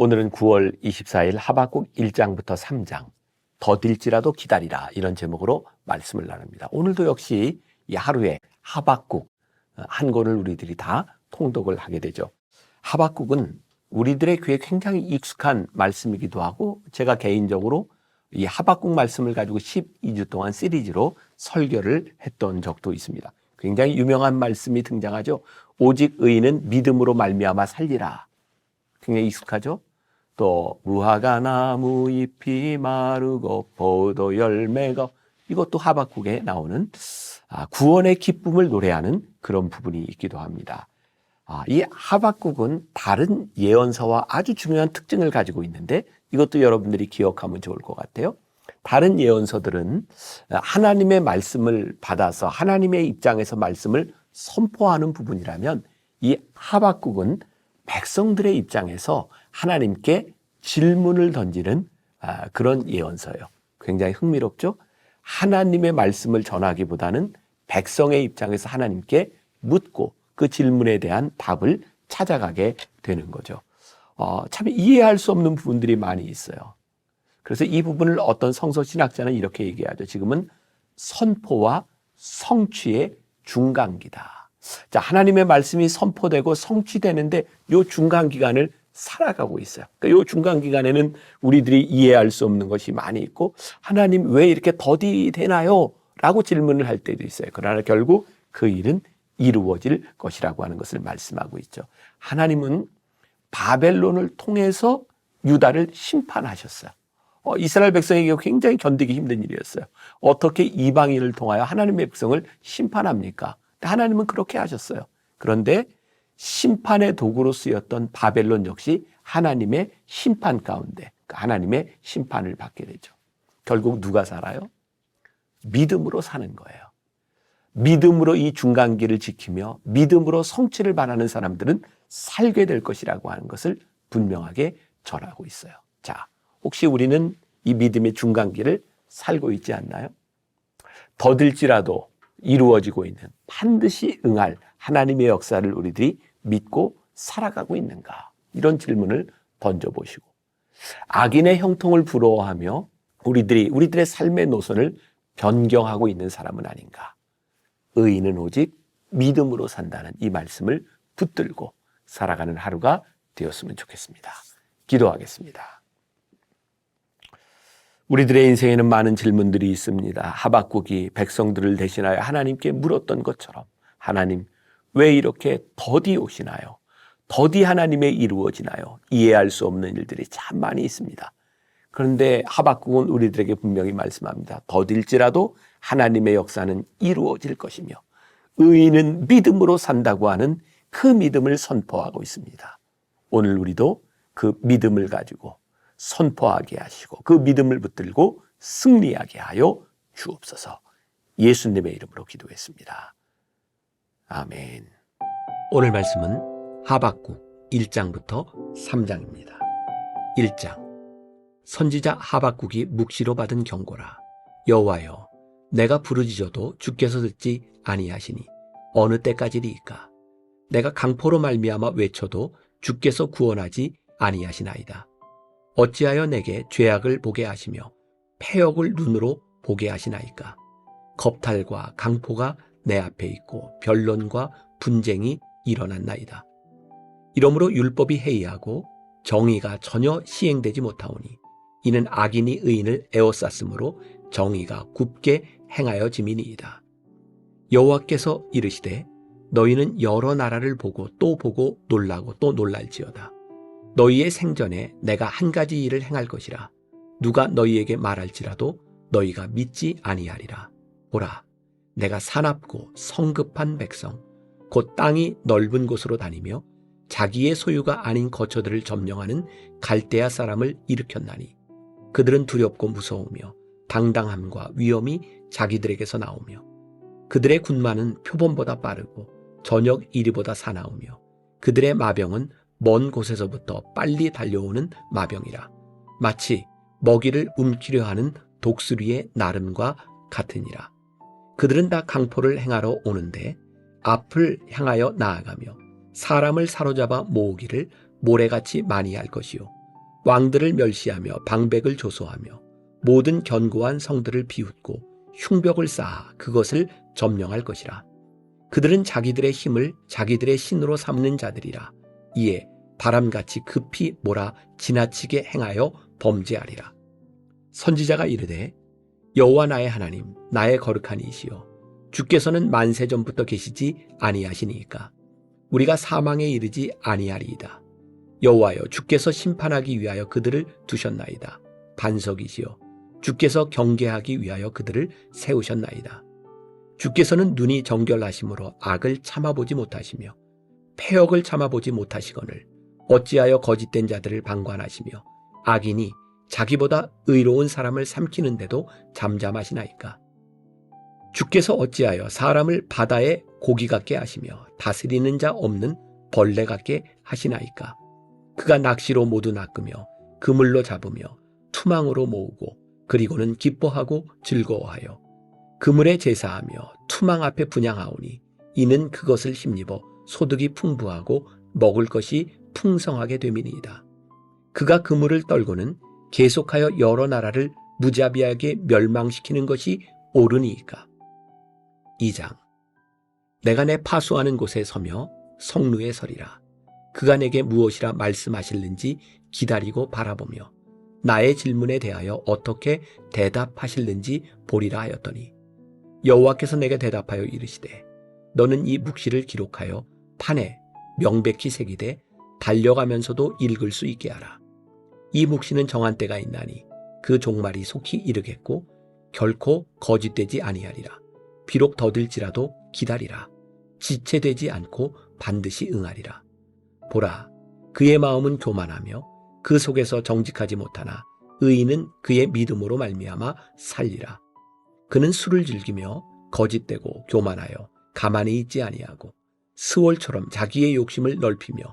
오늘은 9월 24일 하박국 1장부터 3장 더딜지라도 기다리라 이런 제목으로 말씀을 나눕니다. 오늘도 역시 이 하루에 하박국 한 권을 우리들이 다 통독을 하게 되죠. 하박국은 우리들의 귀에 굉장히 익숙한 말씀이기도 하고 제가 개인적으로 이 하박국 말씀을 가지고 12주 동안 시리즈로 설교를 했던 적도 있습니다. 굉장히 유명한 말씀이 등장하죠. 오직 의인은 믿음으로 말미암아 살리라. 굉장히 익숙하죠. 또 무화과 나무 잎이 마르고 포도 열매가, 이것도 하박국에 나오는 구원의 기쁨을 노래하는 그런 부분이 있기도 합니다. 이 하박국은 다른 예언서와 아주 중요한 특징을 가지고 있는데 이것도 여러분들이 기억하면 좋을 것 같아요. 다른 예언서들은 하나님의 말씀을 받아서 하나님의 입장에서 말씀을 선포하는 부분이라면 이 하박국은 백성들의 입장에서 하나님께 질문을 던지는 그런 예언서예요. 굉장히 흥미롭죠? 하나님의 말씀을 전하기보다는 백성의 입장에서 하나님께 묻고 그 질문에 대한 답을 찾아가게 되는 거죠. 참 이해할 수 없는 부분들이 많이 있어요. 그래서 이 부분을 어떤 성서 신학자는 이렇게 얘기하죠. 지금은 선포와 성취의 중간기다. 자, 하나님의 말씀이 선포되고 성취되는데 이 중간기간을 살아가고 있어요. 그러니까 이 중간기간에는 우리들이 이해할 수 없는 것이 많이 있고 하나님 왜 이렇게 더디 되나요? 라고 질문을 할 때도 있어요. 그러나 결국 그 일은 이루어질 것이라고 하는 것을 말씀하고 있죠. 하나님은 바벨론을 통해서 유다를 심판하셨어요. 이스라엘 백성에게 굉장히 견디기 힘든 일이었어요. 어떻게 이방인을 통하여 하나님의 백성을 심판합니까? 하나님은 그렇게 하셨어요. 그런데 심판의 도구로 쓰였던 바벨론 역시 하나님의 심판 가운데 하나님의 심판을 받게 되죠. 결국 누가 살아요? 믿음으로 사는 거예요. 믿음으로 이 중간기를 지키며 믿음으로 성취를 바라는 사람들은 살게 될 것이라고 하는 것을 분명하게 전하고 있어요. 자, 혹시 우리는 이 믿음의 중간기를 살고 있지 않나요? 더딜지라도 이루어지고 있는 반드시 응할 하나님의 역사를 우리들이 믿고 살아가고 있는가? 이런 질문을 던져보시고 악인의 형통을 부러워하며 우리들의 삶의 노선을 변경하고 있는 사람은 아닌가? 의인은 오직 믿음으로 산다는 이 말씀을 붙들고 살아가는 하루가 되었으면 좋겠습니다. 기도하겠습니다. 우리들의 인생에는 많은 질문들이 있습니다. 하박국이 백성들을 대신하여 하나님께 물었던 것처럼 하나님 왜 이렇게 더디 오시나요? 더디 하나님의 이루어지나요? 이해할 수 없는 일들이 참 많이 있습니다. 그런데 하박국은 우리들에게 분명히 말씀합니다. 더딜지라도 하나님의 역사는 이루어질 것이며 의인은 믿음으로 산다고 하는 그 믿음을 선포하고 있습니다. 오늘 우리도 그 믿음을 가지고 선포하게 하시고 그 믿음을 붙들고 승리하게 하여 주옵소서. 예수님의 이름으로 기도했습니다. 아멘. 오늘 말씀은 하박국 1장부터 3장입니다. 1장. 선지자 하박국이 묵시로 받은 경고라. 여호와여, 내가 부르짖어도 주께서 듣지 아니하시니 어느 때까지리이까? 내가 강포로 말미암아 외쳐도 주께서 구원하지 아니하시나이다. 어찌하여 내게 죄악을 보게 하시며 패역을 눈으로 보게 하시나이까? 겁탈과 강포가 내 앞에 있고 변론과 분쟁이 일어났나이다. 이러므로 율법이 해이하고 정의가 전혀 시행되지 못하오니 이는 악인이 의인을 에워쌌으므로 정의가 굽게 행하여짐이니이다. 여호와께서 이르시되 너희는 여러 나라를 보고 또 보고 놀라고 또 놀랄지어다. 너희의 생전에 내가 한 가지 일을 행할 것이라. 누가 너희에게 말할지라도 너희가 믿지 아니하리라. 보라, 내가 사납고 성급한 백성 곧 땅이 넓은 곳으로 다니며 자기의 소유가 아닌 거처들을 점령하는 갈대아 사람을 일으켰나니 그들은 두렵고 무서우며 당당함과 위엄이 자기들에게서 나오며 그들의 군마는 표범보다 빠르고 저녁 이리보다 사나우며 그들의 마병은 먼 곳에서부터 빨리 달려오는 마병이라. 마치 먹이를 움키려 하는 독수리의 나름과 같으니라. 그들은 다 강포를 행하러 오는데 앞을 향하여 나아가며 사람을 사로잡아 모으기를 모래같이 많이 할 것이요 왕들을 멸시하며 방백을 조소하며 모든 견고한 성들을 비웃고 흉벽을 쌓아 그것을 점령할 것이라. 그들은 자기들의 힘을 자기들의 신으로 삼는 자들이라. 이에 바람같이 급히 몰아 지나치게 행하여 범죄하리라. 선지자가 이르되 여호와 나의 하나님 나의 거룩한 이시여 주께서는 만세 전부터 계시지 아니하시니이까 우리가 사망에 이르지 아니하리이다. 여호와여 주께서 심판하기 위하여 그들을 두셨나이다. 반석이시여 주께서 경계하기 위하여 그들을 세우셨나이다. 주께서는 눈이 정결하심으로 악을 참아보지 못하시며 패역을 참아보지 못하시거늘 어찌하여 거짓된 자들을 방관하시며 악인이 자기보다 의로운 사람을 삼키는데도 잠잠하시나이까. 주께서 어찌하여 사람을 바다의 고기 같게 하시며 다스리는 자 없는 벌레 같게 하시나이까. 그가 낚시로 모두 낚으며 그물로 잡으며 투망으로 모으고 그리고는 기뻐하고 즐거워하여 그물에 제사하며 투망 앞에 분향하오니 이는 그것을 힘입어 소득이 풍부하고 먹을 것이 풍성하게 됨이니이다. 그가 그물을 떨고는 계속하여 여러 나라를 무자비하게 멸망시키는 것이 옳으니이까. 2장. 내가 내 파수하는 곳에 서며 성루에 서리라. 그가 내게 무엇이라 말씀하실는지 기다리고 바라보며 나의 질문에 대하여 어떻게 대답하실는지 보리라 하였더니 여호와께서 내게 대답하여 이르시되 너는 이 묵시를 기록하여 판에 명백히 새기되 달려가면서도 읽을 수 있게 하라. 이 묵시는 정한 때가 있나니 그 종말이 속히 이르겠고 결코 거짓되지 아니하리라. 비록 더딜지라도 기다리라. 지체되지 않고 반드시 응하리라. 보라, 그의 마음은 교만하며 그 속에서 정직하지 못하나 의인은 그의 믿음으로 말미암아 살리라. 그는 술을 즐기며 거짓되고 교만하여 가만히 있지 아니하고 스월처럼 자기의 욕심을 넓히며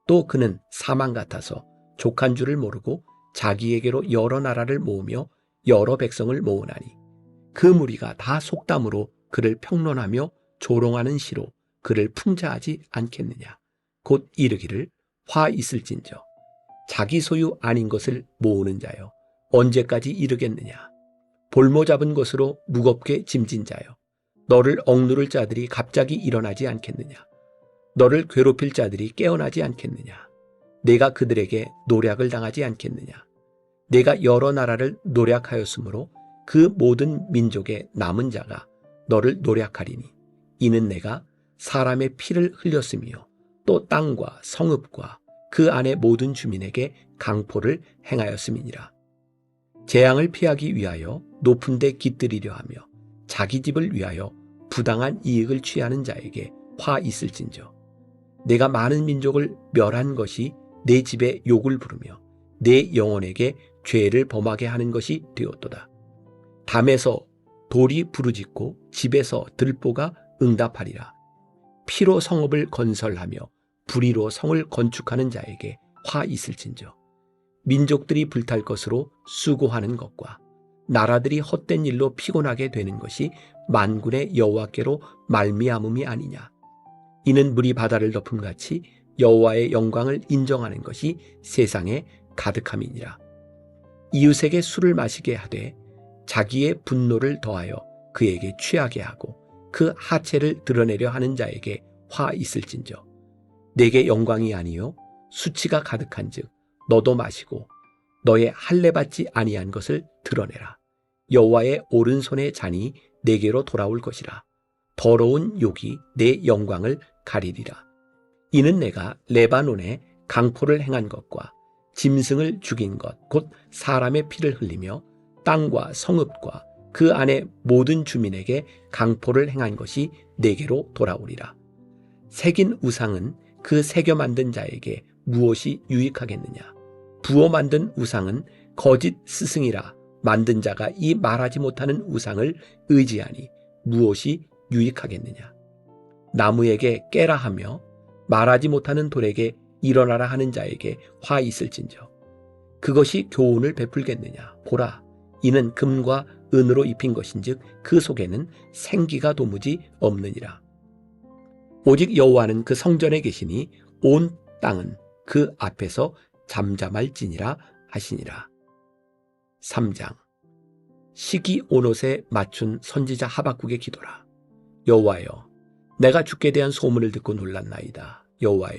또 그는 사망 같아서 족한 줄을 모르고 자기에게로 여러 나라를 모으며 여러 백성을 모으나니 그 무리가 다 속담으로 그를 평론하며 조롱하는 시로 그를 풍자하지 않겠느냐. 곧 이르기를 화 있을진저 자기 소유 아닌 것을 모으는 자여 언제까지 이르겠느냐. 볼모 잡은 것으로 무겁게 짐진 자여 너를 억누를 자들이 갑자기 일어나지 않겠느냐. 너를 괴롭힐 자들이 깨어나지 않겠느냐. 내가 그들에게 노략을 당하지 않겠느냐. 내가 여러 나라를 노략하였으므로 그 모든 민족의 남은 자가 너를 노략하리니 이는 내가 사람의 피를 흘렸으며 또 땅과 성읍과 그 안의 모든 주민에게 강포를 행하였음이니라. 재앙을 피하기 위하여 높은 데 깃들이려 하며 자기 집을 위하여 부당한 이익을 취하는 자에게 화 있을진저 내가 많은 민족을 멸한 것이 내 집에 욕을 부르며 내 영혼에게 죄를 범하게 하는 것이 되었도다. 담에서 돌이 부르짖고 집에서 들보가 응답하리라. 피로 성읍을 건설하며 불의로 성을 건축하는 자에게 화 있을진저 민족들이 불탈 것으로 수고하는 것과 나라들이 헛된 일로 피곤하게 되는 것이 만군의 여호와께로 말미암음이 아니냐. 이는 물이 바다를 덮음같이 여호와의 영광을 인정하는 것이 세상에 가득함이니라. 이웃에게 술을 마시게 하되 자기의 분노를 더하여 그에게 취하게 하고 그 하체를 드러내려 하는 자에게 화 있을진저 내게 영광이 아니요 수치가 가득한즉 너도 마시고 너의 할례 받지 아니한 것을 드러내라. 여호와의 오른손의 잔이 내게로 돌아올 것이라. 더러운 욕이 내 영광을 가리리라. 이는 내가 레바논에 강포를 행한 것과 짐승을 죽인 것 곧 사람의 피를 흘리며 땅과 성읍과 그 안의 모든 주민에게 강포를 행한 것이 내게로 돌아오리라. 새긴 우상은 그 새겨 만든 자에게 무엇이 유익하겠느냐. 부어 만든 우상은 거짓 스승이라 만든 자가 이 말하지 못하는 우상을 의지하니 무엇이 유익하겠느냐. 나무에게 깨라 하며 말하지 못하는 돌에게 일어나라 하는 자에게 화 있을진저 그것이 교훈을 베풀겠느냐. 보라, 이는 금과 은으로 입힌 것인즉 그 속에는 생기가 도무지 없느니라. 오직 여호와는 그 성전에 계시니 온 땅은 그 앞에서 잠잠할지니라 하시니라. 3장. 시기 온옷에 맞춘 선지자 하박국의 기도라. 여호와여, 내가 주께 대한 소문을 듣고 놀랐나이다. 여호와여,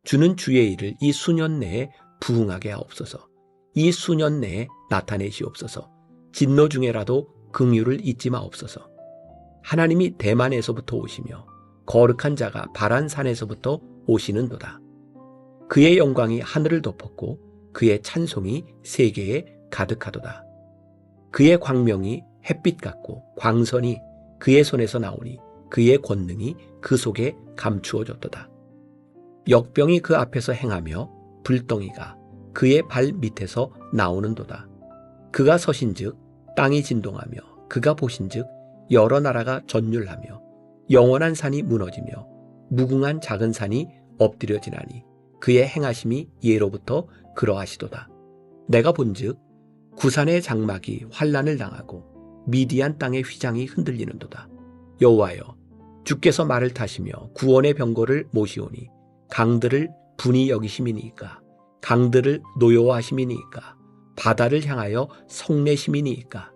주는 주의 일을 이 수년 내에 부응하게 하옵소서. 이 수년 내에 나타내시옵소서. 진노 중에라도 긍휼을 잊지 마옵소서. 하나님이 대만에서부터 오시며 거룩한 자가 바란산에서부터 오시는도다. 그의 영광이 하늘을 덮었고 그의 찬송이 세계에 가득하도다. 그의 광명이 햇빛 같고 광선이 그의 손에서 나오니 그의 권능이 그 속에 감추어졌도다. 역병이 그 앞에서 행하며 불덩이가 그의 발 밑에서 나오는도다. 그가 서신즉 땅이 진동하며 그가 보신즉 여러 나라가 전율하며 영원한 산이 무너지며 무궁한 작은 산이 엎드려지나니 그의 행하심이 예로부터 그러하시도다. 내가 본즉 구산의 장막이 환란을 당하고 미디안 땅의 휘장이 흔들리는도다. 여호와여, 주께서 말을 타시며 구원의 병거를 모시오니 강들을 분이 여기심이니이까, 강들을 노여워하심이니이까, 바다를 향하여 성내심이니이까.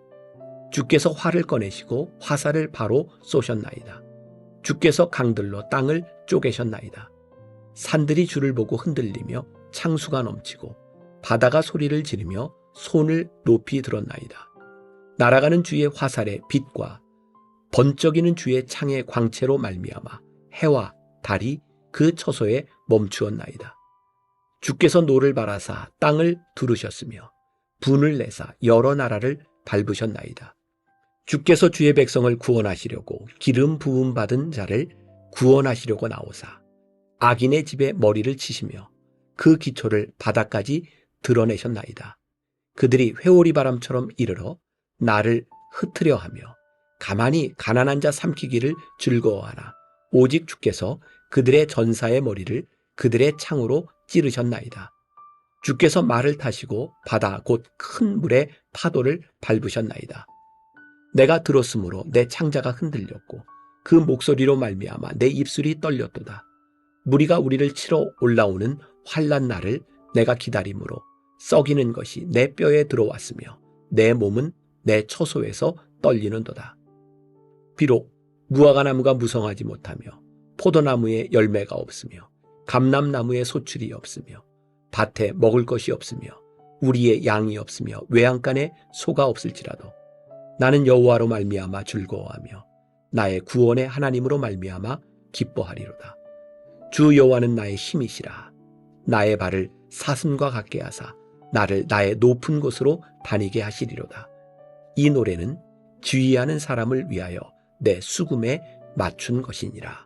주께서 활을 꺼내시고 화살을 바로 쏘셨나이다. 주께서 강들로 땅을 쪼개셨나이다. 산들이 주를 보고 흔들리며 창수가 넘치고 바다가 소리를 지르며 손을 높이 들었나이다. 날아가는 주의 화살의 빛과 번쩍이는 주의 창의 광채로 말미암아 해와 달이 그 처소에 멈추었나이다. 주께서 노를 바라사 땅을 두르셨으며 분을 내사 여러 나라를 밟으셨나이다. 주께서 주의 백성을 구원하시려고 기름 부음 받은 자를 구원하시려고 나오사 악인의 집에 머리를 치시며 그 기초를 바닥까지 드러내셨나이다. 그들이 회오리 바람처럼 이르러 나를 흩으려 하며 가만히 가난한 자 삼키기를 즐거워하나 오직 주께서 그들의 전사의 머리를 그들의 창으로 찌르셨나이다. 주께서 말을 타시고 바다 곧 큰 물의 파도를 밟으셨나이다. 내가 들었으므로 내 창자가 흔들렸고 그 목소리로 말미암아 내 입술이 떨렸도다. 무리가 우리를 치러 올라오는 환난 날을 내가 기다림으로 썩이는 것이 내 뼈에 들어왔으며 내 몸은 내 처소에서 떨리는도다. 비록 무화과나무가 무성하지 못하며 포도나무에 열매가 없으며 감람나무에 소출이 없으며 밭에 먹을 것이 없으며 우리의 양이 없으며 외양간에 소가 없을지라도 나는 여호와로 말미암아 즐거워하며 나의 구원의 하나님으로 말미암아 기뻐하리로다. 주 여호와는 나의 힘이시라. 나의 발을 사슴과 같게 하사 나를 나의 높은 곳으로 다니게 하시리로다. 이 노래는 지휘하는 사람을 위하여 내 수금에 맞춘 것이니라.